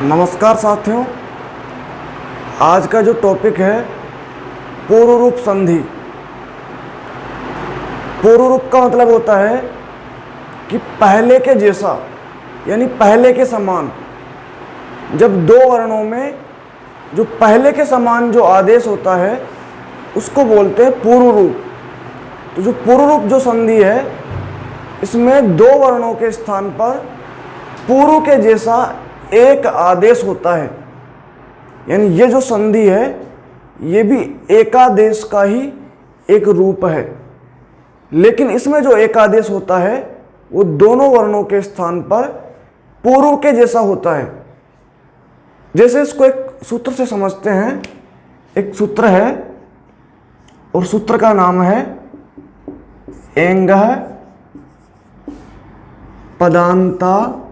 नमस्कार साथियों, आज का जो टॉपिक है पूर्व रूप संधि। पूर्व रूप का मतलब होता है कि पहले के जैसा, यानी पहले के समान। जब दो वर्णों में जो पहले के समान जो आदेश होता है उसको बोलते हैं पूर्व रूप। तो जो पूर्व रूप जो संधि है, इसमें दो वर्णों के स्थान पर पूर्व के जैसा एक आदेश होता है। यानी ये जो संधि है ये भी एकादेश का ही एक रूप है, लेकिन इसमें जो एकादेश होता है वो दोनों वर्णों के स्थान पर पूर्व के जैसा होता है। जैसे इसको एक सूत्र से समझते हैं। एक सूत्र है और सूत्र का नाम है एंगः पदान्ता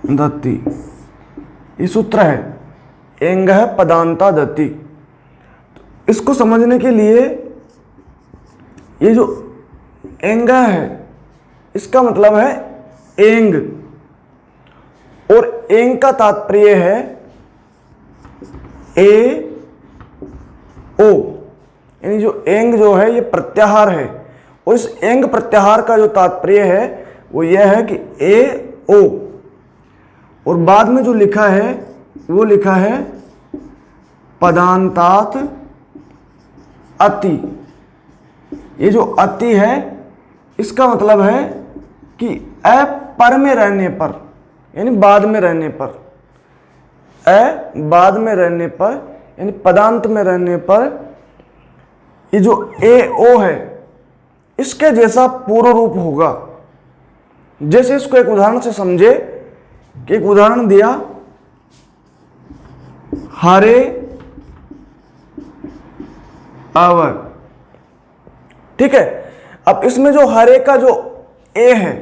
दत्ति। ये सूत्र है एंगः पदान्ता दत्ति। इसको समझने के लिए ये जो एंगः है इसका मतलब है एंग, और एंग का तात्पर्य है ए ओ। यानी जो एंग जो है ये प्रत्याहार है, और इस एंग प्रत्याहार का जो तात्पर्य है वो यह है कि ए ओ, और बाद में जो लिखा है वो लिखा है पदान्तात अति। ये जो अति है इसका मतलब है कि अ पर में रहने पर, यानी बाद में रहने पर, अ बाद में रहने पर यानी पदांत में रहने पर ये जो ए ओ है इसके जैसा पूर्व रूप होगा। जैसे इसको एक उदाहरण से समझे कि एक उदाहरण दिया, हरे अवर। ठीक है, अब इसमें जो हरे का जो ए है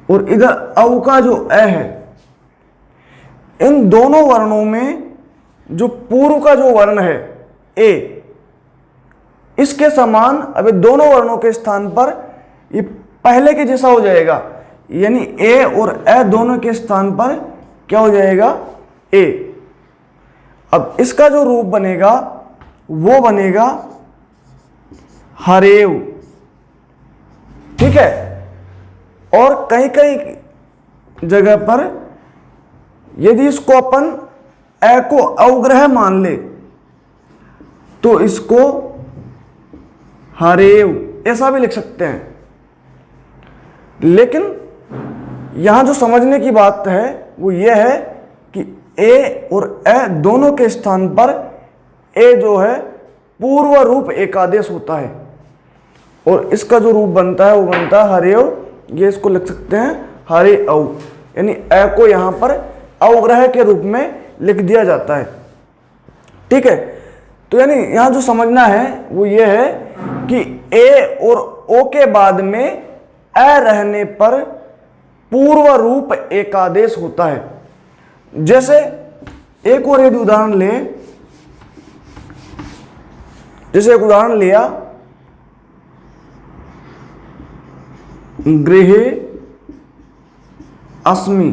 और इधर अव का जो ए है, इन दोनों वर्णों में जो पूर्व का जो वर्ण है ए, इसके समान अब दोनों वर्णों के स्थान पर ये पहले के जैसा हो जाएगा। यानी ए और ए दोनों के स्थान पर क्या हो जाएगा, ए। अब इसका जो रूप बनेगा वो बनेगा हरेव। ठीक है, और कई कई जगह पर यदि इसको अपन ए को अवग्रह मान ले तो इसको हरेव ऐसा भी लिख सकते हैं। लेकिन यहां जो समझने की बात है वो यह है कि ए और ए दोनों के स्थान पर ए जो है पूर्व रूप एकादेश होता है, और इसका जो रूप बनता है वो बनता है हरेव। ये इसको लिख सकते हैं हरे अव, यानी ए को यहां पर अवग्रह के रूप में लिख दिया जाता है। ठीक है, तो यानी यहां जो समझना है वो ये है कि ए और ओ के बाद में ए रहने पर पूर्व रूप एकादेश होता है। जैसे एक और यदि उदाहरण ले, जैसे एक उदाहरण लिया, गृहे अस्मि।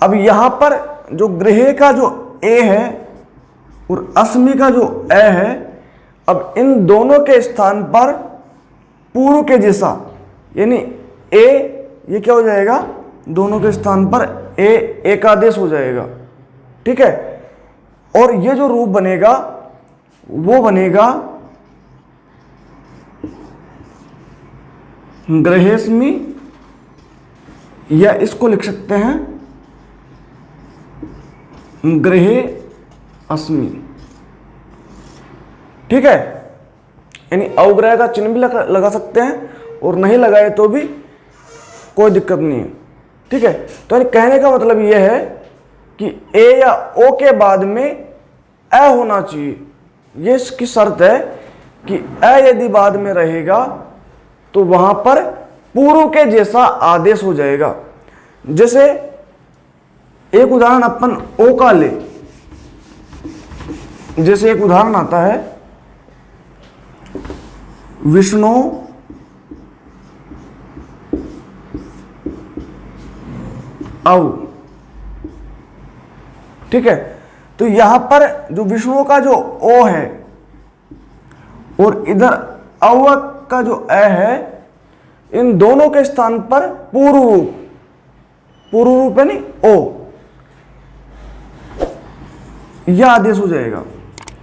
अब यहां पर जो गृहे का जो ए है और अस्मि का जो ए है, अब इन दोनों के स्थान पर पूर्व के जैसा, यानी ए ये क्या हो जाएगा, दोनों के स्थान पर ए एकादेश हो जाएगा। ठीक है, और ये जो रूप बनेगा वो बनेगा गृहेस्मि, या इसको लिख सकते हैं गृहे अस्मि। ठीक है, यानी अवग्रह का चिन्ह भी लगा सकते हैं और नहीं लगाए तो भी कोई दिक्कत नहीं है। ठीक है, तो यानी कहने का मतलब यह है कि ए या ओ के बाद में ए होना चाहिए। ये इसकी शर्त है कि ए यदि बाद में रहेगा तो वहां पर पूर्व के जैसा आदेश हो जाएगा। जैसे एक उदाहरण अपन ओ का ले, जैसे एक उदाहरण आता है, विष्णु औ। ठीक है, तो यहां पर जो विष्णु का जो ओ है और इधर अव का जो ए है, इन दोनों के स्थान पर पूर्व रूप है नहीं ओ, यह आदेश हो जाएगा।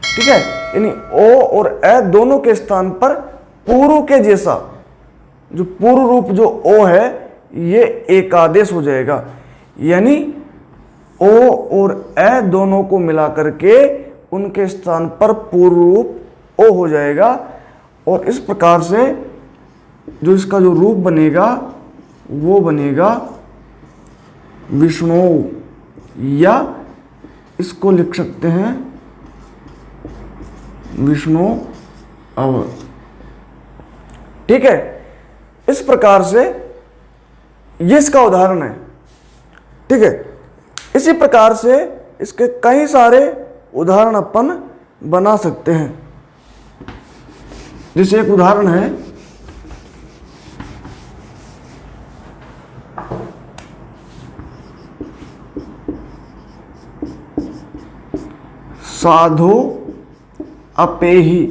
ठीक है, यानी ओ और ए दोनों के स्थान पर पूर्व के जैसा जो पूर्व रूप जो ओ है, ये एक आदेश हो जाएगा। यानी ओ और ए दोनों को मिला करके उनके स्थान पर पूर्व रूप ओ हो जाएगा। और इस प्रकार से जो इसका जो रूप बनेगा वो बनेगा विष्णु, या इसको लिख सकते हैं विष्णु अव। ठीक है, इस प्रकार से ये इसका उदाहरण है। ठीक है, इसी प्रकार से इसके कई सारे उदाहरण अपन बना सकते हैं। जैसे एक उदाहरण है, साधो अपेहि।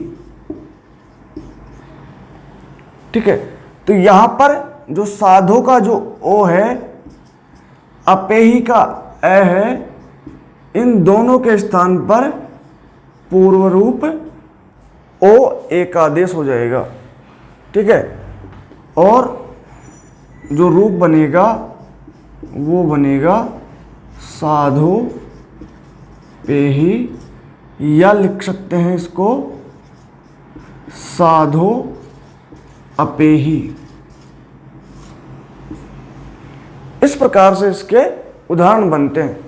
ठीक है, तो यहां पर जो साधो का जो ओ है, अपेहि का ए है, इन दोनों के स्थान पर पूर्व रूप ओ एक आदेश हो जाएगा। ठीक है, और जो रूप बनेगा वो बनेगा साधो पेहि, या लिख सकते हैं इसको साधो अपेहि। इस प्रकार से इसके उदाहरण बनते हैं।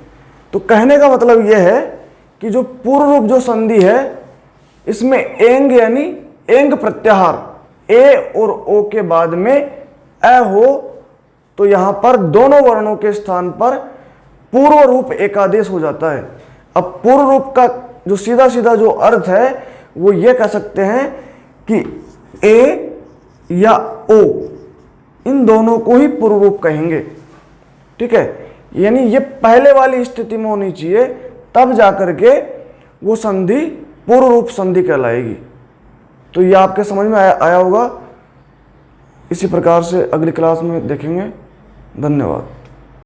तो कहने का मतलब यह है कि जो पूर्व रूप जो संधि है, इसमें एंग यानी एंग प्रत्याहार ए और ओ के बाद में ए हो, तो यहां पर दोनों वर्णों के स्थान पर पूर्व रूप एकादेश हो जाता है। अब पूर्व रूप का जो सीधा सीधा जो अर्थ है वो ये कह सकते हैं कि ए या ओ, इन दोनों को ही पूर्व रूप कहेंगे। ठीक है, यानी ये पहले वाली स्थिति में होनी चाहिए, तब जाकर के वो संधि पूर्व रूप संधि कहलाएगी। तो ये आपके समझ में आया होगा। इसी प्रकार से अगली क्लास में देखेंगे। धन्यवाद।